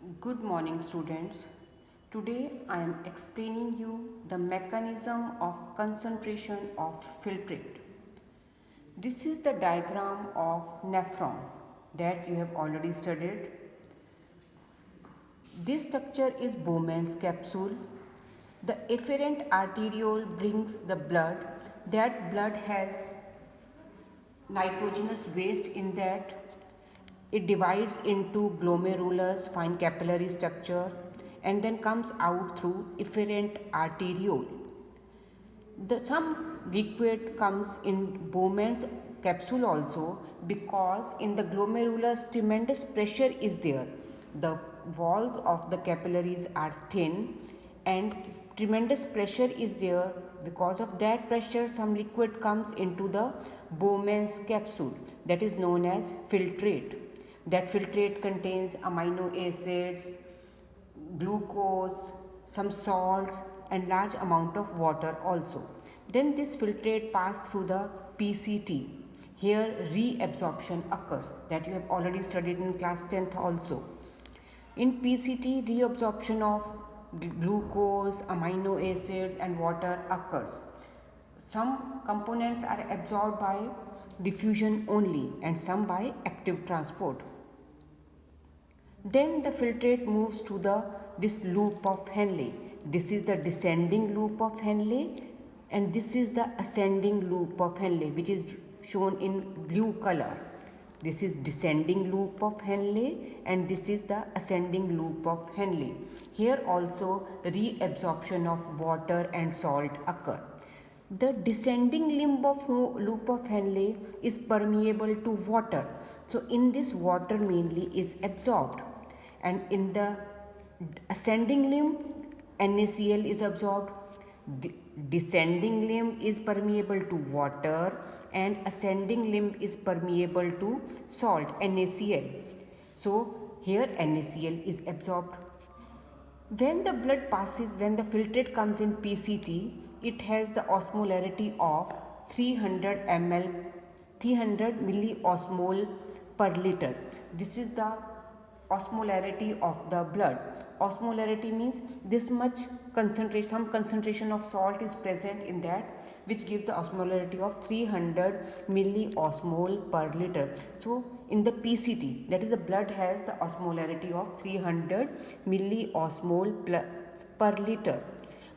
Good morning, students. Today I am explaining you the mechanism of concentration of filtrate. This is the diagram of nephron that you have already studied. This structure is Bowman's capsule. The efferent arteriole brings the blood. That blood has nitrogenous waste in that. It divides into glomerulus, fine capillary structure, and then comes out through efferent arteriole. Some liquid comes in Bowman's capsule also, because in the glomerulus tremendous pressure is there. The walls of the capillaries are thin and tremendous pressure is there. Because of that pressure, some liquid comes into the Bowman's capsule, that is known as filtrate. That filtrate contains amino acids, glucose, some salts and large amount of water also. Then this filtrate pass through the PCT. Here reabsorption occurs, that you have already studied in class 10th also. In PCT, reabsorption of glucose, amino acids and water occurs. Some components are absorbed by diffusion only and some by active transport. Then the filtrate moves to this loop of Henle. This is the descending loop of Henle and this is the ascending loop of Henle, which is shown in blue color. This is descending loop of Henle and this is the ascending loop of Henle. Here also reabsorption of water and salt occur. The descending limb of loop of Henle is permeable to water. So in this, water mainly is absorbed, and in the ascending limb NaCl is absorbed. The descending limb is permeable to water and ascending limb is permeable to salt, NaCl. So here NaCl is absorbed. When the blood passes, when the filtrate comes in PCT, it has the osmolarity of 300 ml, 300 milliosmol per liter. This is the osmolarity of the blood. Osmolarity means this much concentration, some concentration of salt is present in that, which gives the osmolarity of 300 milliosmol per liter. So in the PCT, that is the blood has the osmolarity of 300 milliosmol per liter.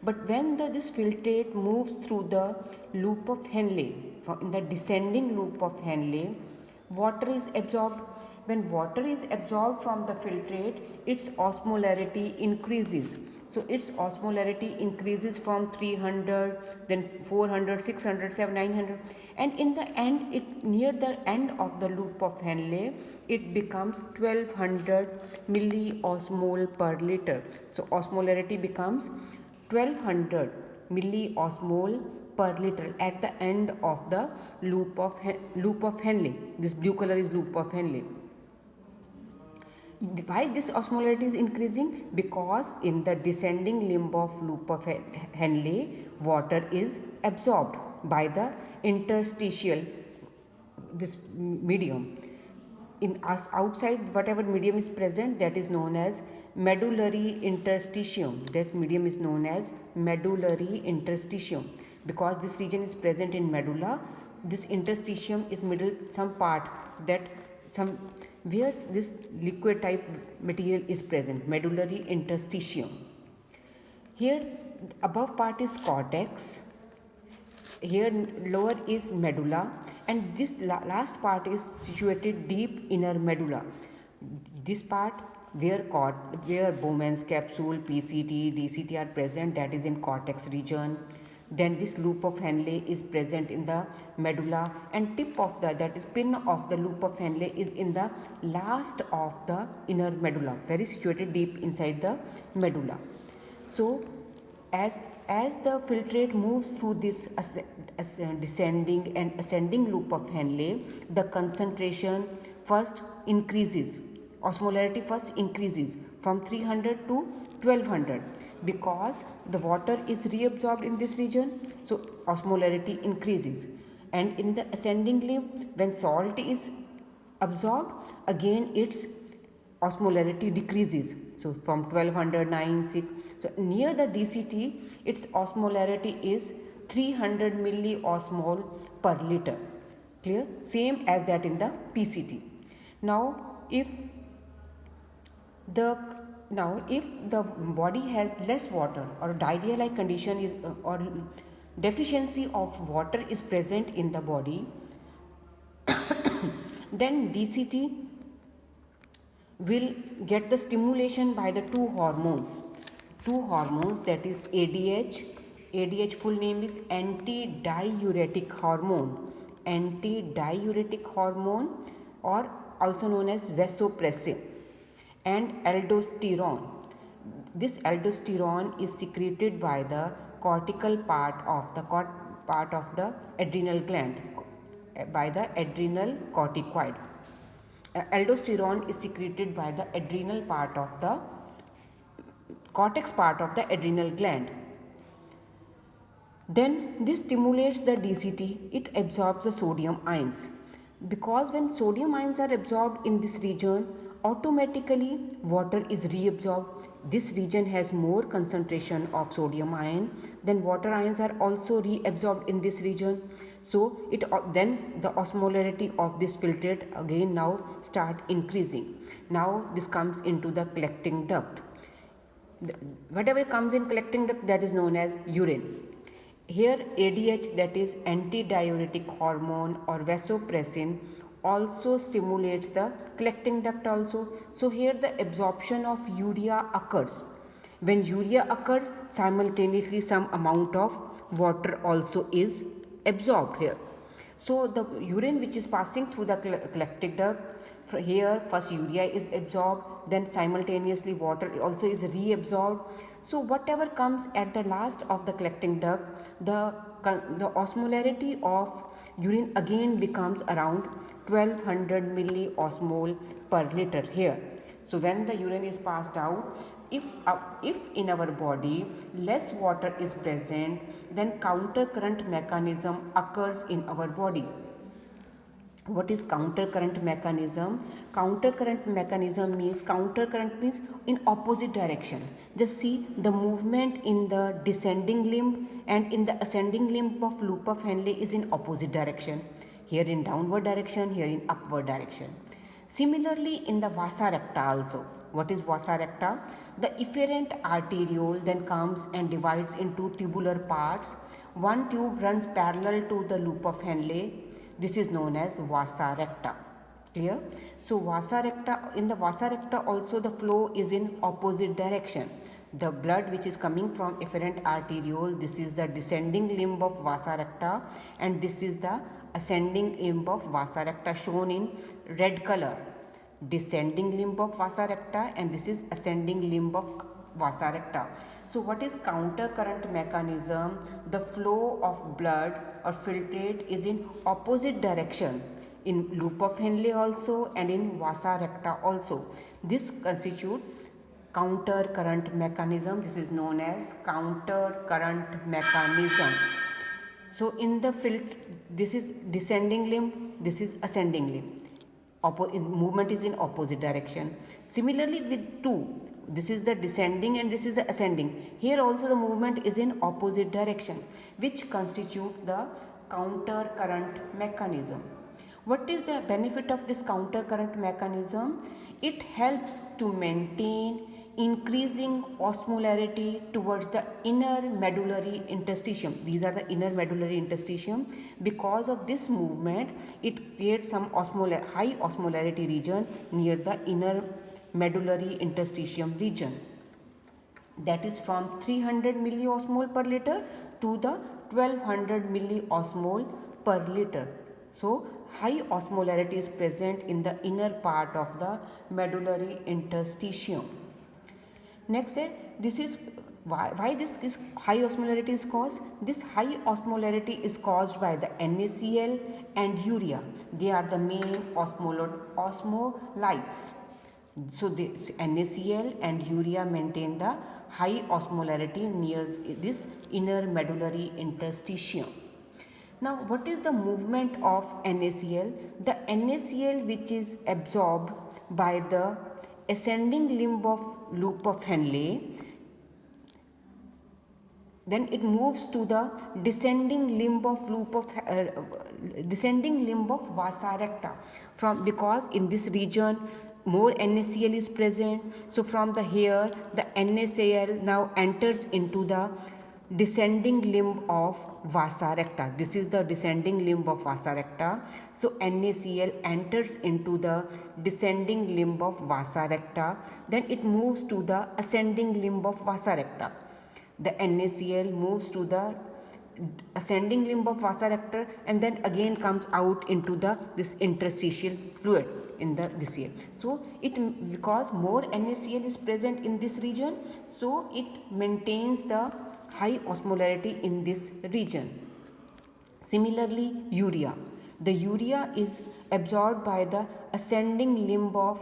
But when this filtrate moves through the loop of Henle, in the descending loop of Henle, water is absorbed. When water is absorbed from the filtrate, its osmolarity increases. So its osmolarity increases from 300, then 400, 600, 700, 900, and in the end, near the end of the loop of Henle, it becomes 1200 milliosmol per liter. So osmolarity becomes 1200 milliosmol per liter at the end of the loop of Henle. This blue color is loop of Henle. Why this osmolarity is increasing? Because in the descending limb of loop of Henle, water is absorbed by the interstitial this medium. In outside, whatever medium is present, that is known as medullary interstitium. This medium is known as medullary interstitium. Because this region is present in medulla, this interstitium is middle, some part that some where this liquid type material is present, medullary interstitium. Here above part is cortex, here lower is medulla, and this last part is situated deep inner medulla. This part where Bowman's capsule, PCT, DCT are present, that is in cortex region. Then this loop of Henle is present in the medulla, and tip of that is pin of the loop of Henle is in the last of the inner medulla, very situated deep inside the medulla. So as the filtrate moves through this descending and ascending loop of Henle, the concentration first increases, osmolarity first increases from 300 to 1200, because the water is reabsorbed in this region, so osmolarity increases. And in the ascending limb, when salt is absorbed, again its osmolarity decreases. So from 1200, 9, 6. So near the DCT, its osmolarity is 300 milliosmol per liter. Clear? Same as that in the PCT. Now if the body has less water, or diarrhea like condition is or deficiency of water is present in the body, then DCT will get the stimulation by the two hormones, that is ADH. ADH full name is anti-diuretic hormone, or also known as vasopressin, and aldosterone. This aldosterone is secreted by the cortical part of the adrenal gland, by the adrenal corticoid. Aldosterone is secreted by the adrenal part of the cortex part of the adrenal gland. Then this stimulates the DCT, it absorbs the sodium ions. Because when sodium ions are absorbed in this region, automatically water is reabsorbed. This region has more concentration of sodium ion, then water ions are also reabsorbed in this region. So then the osmolarity of this filtrate again now start increasing. Now this comes into the collecting duct. Whatever comes in collecting duct, that is known as urine. Here ADH, that is anti-diuretic hormone or vasopressin, also stimulates the collecting duct also. So here the absorption of urea occurs. When urea occurs, simultaneously some amount of water also is absorbed here. So the urine which is passing through the collecting duct, here first urea is absorbed, then simultaneously water also is reabsorbed. So whatever comes at the last of the collecting duct, the osmolarity of urine again becomes around 1200 milliosmol per liter here. So when the urine is passed out, if in our body less water is present, then counter current mechanism occurs in our body. What is counter current mechanism? Counter current mechanism means in opposite direction. Just see the movement in the descending limb and in the ascending limb of loop of Henle is in opposite direction. Here in downward direction, here in upward direction. Similarly in the vasa recta also. What is vasa recta? The efferent arteriole then comes and divides into tubular parts. One tube runs parallel to the loop of Henle. This is known as vasa recta. Clear? So vasa recta, in the vasa recta also the flow is in opposite direction. The blood which is coming from efferent arteriole, this is the descending limb of vasa recta, and this is the ascending limb of vasa recta shown in red color. Descending limb of vasa recta, and this is ascending limb of vasa recta. So what is counter current mechanism? The flow of blood or filtrate is in opposite direction in loop of Henle also and in vasa recta also. This constitute counter current mechanism. This is known as counter current mechanism. So in the this is descending limb, this is ascending limb. Movement is in opposite direction. Similarly with 2, this is the descending and this is the ascending. Here also the movement is in opposite direction, which constitute the counter current mechanism. What is the benefit of this counter current mechanism? It helps to maintain increasing osmolarity towards the inner medullary interstitium. These are the inner medullary interstitium. Because of this movement, it creates some high osmolarity region near the inner medullary interstitium region. That is from 300 milliosmol per liter to the 1200 milliosmol per liter. So high osmolarity is present in the inner part of the medullary interstitium. Next, this is why this is high osmolarity is caused. This high osmolarity is caused by the NaCl and urea. They are the main osmolytes. So this NaCl and urea maintain the high osmolarity near this inner medullary interstitium. Now what is the movement of NaCl? The NaCl which is absorbed by the ascending limb of loop of Henle, then it moves to the descending limb of vasa recta, from because in this region more NaCl is present. So from the here the NaCl now enters into the descending limb of vasa recta. This is the descending limb of vasa recta. So NaCl enters into the descending limb of vasa recta. Then it moves to the ascending limb of vasa recta. The NaCl moves to the ascending limb of vasa recta and then again comes out into this interstitial fluid in this here. So because more NaCl is present in this region, so it maintains the high osmolarity in this region. Similarly, urea. The urea is absorbed by the ascending limb of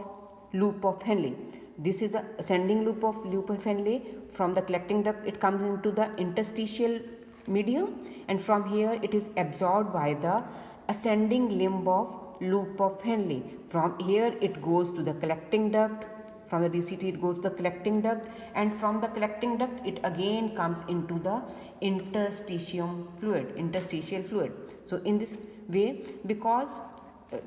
loop of Henle. This is the ascending loop of Henle. From the collecting duct, it comes into the interstitial medium, and from here it is absorbed by the ascending limb of loop of Henle. From here it goes to the collecting duct. From the DCT it goes to the collecting duct, and from the collecting duct it again comes into the interstitial fluid. So in this way, because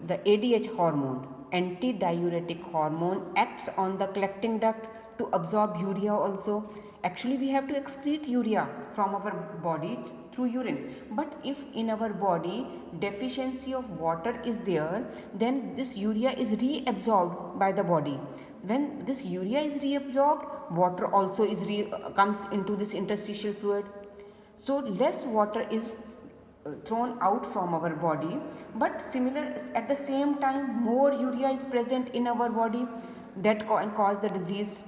the ADH hormone, antidiuretic hormone, acts on the collecting duct to absorb urea also. Actually we have to excrete urea from our body through urine, but if in our body deficiency of water is there, then this urea is reabsorbed by the body. When this urea is reabsorbed, water also is comes into this interstitial fluid. So less water is thrown out from our body, but similar at the same time more urea is present in our body that cause the disease.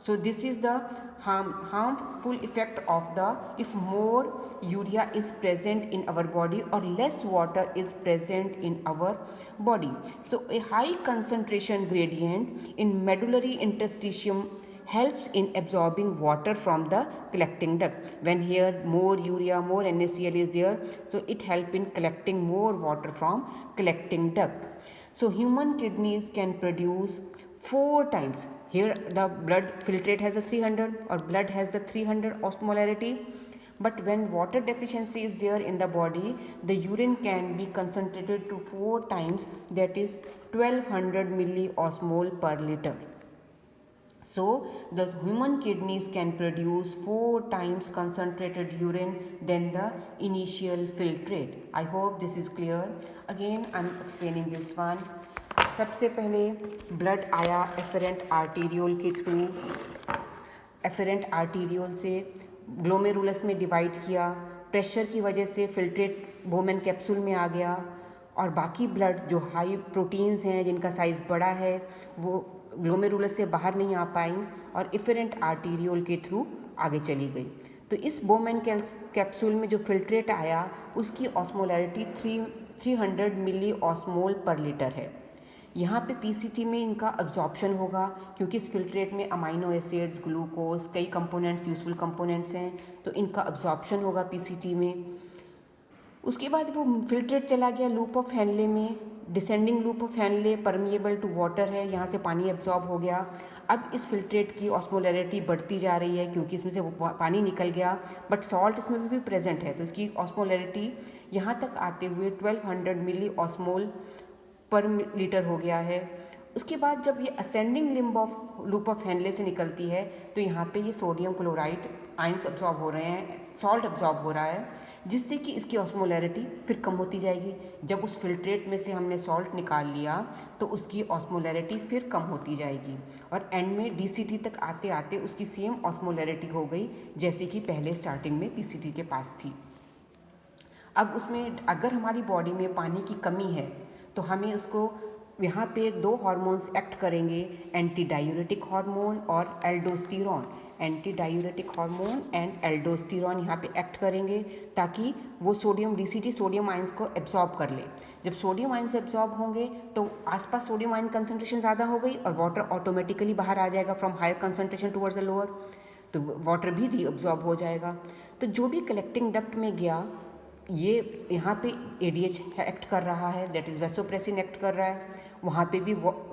So this is the harmful effect of the if more urea is present in our body or less water is present in our body. So a high concentration gradient in medullary interstitium helps in absorbing water from the collecting duct. When here more urea, more NaCl is there, so it helps in collecting more water from collecting duct. So human kidneys can produce 4 times. Here the blood filtrate has a 300 or blood has the 300 osmolarity. But when water deficiency is there in the body, the urine can be concentrated to 4 times, that is 1200 milliosmol per liter. So the human kidneys can produce 4 times concentrated urine than the initial filtrate. I hope this is clear. Again I am explaining this one. सबसे पहले blood आया efferent arteriole के through, efferent arteriole से glomerulus में divide किया, pressure की वजह से फिल्ट्रेट बोमेन कैप्सूल में आ गया, और बाकी ब्लड जो हाई प्रोटीन्स हैं जिनका साइज़ बड़ा है वो ग्लोमेरुलस से बाहर नहीं आ पाई और एफरेंट आर्टीरियोल के थ्रू आगे चली गई. तो इस बोमेन कैप्सूल में जो फिल्ट्रेट आया उसकी ऑस्मोलैरिटी 300 मिली ऑस्मोल पर लीटर है. यहाँ पे पीसीटी में इनका अब्जॉर्प्शन होगा क्योंकि इस फिल्ट्रेट में अमाइनो एसिड्स, ग्लूकोज, कई कंपोनेंट्स, यूजफुल कंपोनेंट्स हैं, तो इनका अब्जॉर्प्शन होगा पीसीटी में. उसके बाद वो फिल्ट्रेट चला गया लूप ऑफ हैनले में. Descending loop of Henle permeable to water है, यहाँ से पानी एब्जॉर्ब हो गया. अब इस फिल्ट्रेट की ऑस्मोलैरिटी बढ़ती जा रही है क्योंकि इसमें से पानी निकल गया, बट सॉल्ट इसमें भी प्रेजेंट है, तो इसकी ऑस्मोलैरिटी यहाँ तक आते हुए 1200 मिली ऑस्मोल पर लीटर हो गया है. उसके बाद जब ये ascending limb of loop of Henle से निकलती है तो यहाँ पे ये सोडियम क्लोराइड आइंस अब्जॉर्ब हो रहे हैं, सॉल्ट अब्जॉर्ब हो रहा है, जिससे कि इसकी ऑस्मोलैरिटी फिर कम होती जाएगी. जब उस फिल्ट्रेट में से हमने सॉल्ट निकाल लिया तो उसकी ऑस्मोलैरिटी फिर कम होती जाएगी और एंड में डीसीटी तक आते आते उसकी सेम ऑस्मोलैरिटी हो गई जैसे कि पहले स्टार्टिंग में पीसीटी के पास थी. अब उसमें अगर हमारी बॉडी में पानी की कमी है तो हमें उसको यहाँ पे 2 हार्मोन्स एक्ट करेंगे, एंटी डायूरेटिक हार्मोन और aldosterone. Anti diuretic hormone and aldosterone यहाँ पे एक्ट करेंगे ताकि वो सोडियम डीसीटी सोडियम आइंस को एब्जॉर्ब कर ले. जब सोडियम आइंस एब्जॉर्ब होंगे तो आसपास सोडियम आइन कंसनट्रेशन ज़्यादा हो गई और वाटर ऑटोमेटिकली बाहर आ जाएगा from higher concentration towards the lower, तो वाटर भी रीअब्जॉर्ब हो जाएगा. तो जो भी कलेक्टिंग डक्ट में गया ये यहाँ पे एडीएच एक्ट कर रहा है, दैट इज़ वैसोप्रेसिन एक्ट कर रहा है. वहाँ पे भी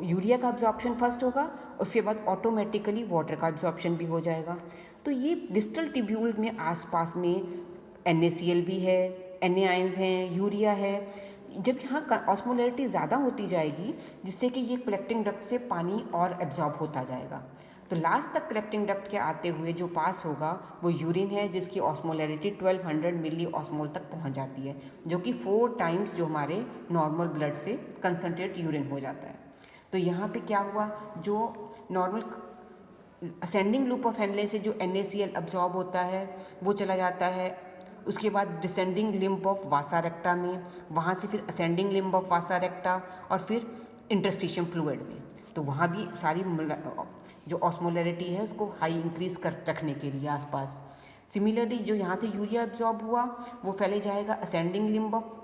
यूरिया का अब्जॉर्प्शन फर्स्ट होगा उसके बाद ऑटोमेटिकली वाटर का एब्जॉर्प्शन भी हो जाएगा। तो ये डिस्टल ट्यूब्यूल में आसपास में NaCl भी है, Na आयंस हैं, यूरिया है। जब यहाँ ऑस्मोलैरिटी ज़्यादा होती जाएगी जिससे कि ये कलेक्टिंग डक्ट से पानी और एब्जॉर्ब होता जाएगा, तो लास्ट तक कलेक्टिंग डक्ट के आते हुए जो पास होगा वो यूरिन है, जिसकी ऑस्मोलैरिटी 1200 मिली ऑस्मोल तक पहुँच जाती है, जो कि 4 टाइम्स जो हमारे नॉर्मल ब्लड से कंसनट्रेट यूरिन हो जाता है। तो यहाँ पे क्या हुआ, जो normal ascending loop of Henle से जो NaCl अब्जॉर्ब होता है वो चला जाता है, उसके बाद डिसेंडिंग लिम्ब ऑफ वासा रेक्टा में, वहाँ से फिर असेंडिंग लिम्ब ऑफ वासा रेक्टा और फिर इंटरस्टिशियम फ्लूइड में। तो वहाँ भी सारी जो ऑस्मोलैरिटी है उसको हाई इंक्रीज कर रखने के लिए आसपास। सिमिलरली जो यहाँ से यूरिया एब्जॉर्ब हुआ वो फैले जाएगा ascending limb of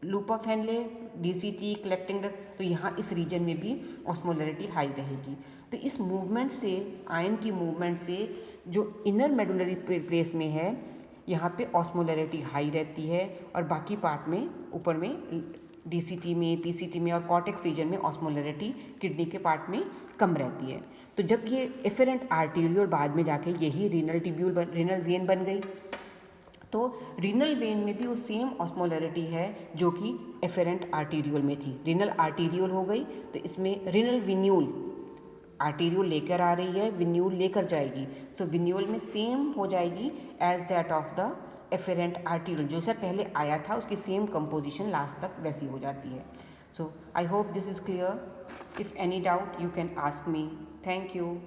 loop of Henle, DCT collecting duct, तो यहाँ इस रीजन में भी ऑस्मोलैरिटी हाई रहेगी। तो इस मूवमेंट से, आयन की मूवमेंट से जो इनर मेडुलरी प्लेस में है यहाँ पे ऑस्मोलैरिटी हाई रहती है, और बाकी पार्ट में ऊपर में DCT में, PCT में और कॉर्टेक्स रीजन में ऑस्मोलैरिटी किडनी के पार्ट में कम रहती है। तो जब ये एफेरेंट आर्टेरियोल बाद में जाके यही रीनल वेन बन गई, तो रीनल वेन में भी वो सेम ऑस्मोलैरिटी है जो कि एफेरेंट आर्टेरियोल में थी। रीनल आर्टेरियोल हो गई तो इसमें रीनल विन्यूल, आर्टेरियोल लेकर आ रही है, विन्यूल लेकर जाएगी, सो विन्यूल में सेम हो जाएगी as that of the efferent arteriole, जो सर पहले आया था उसकी सेम कंपोजिशन लास्ट तक वैसी हो जाती है। So I hope this is clear. If any doubt you can ask me. Thank you.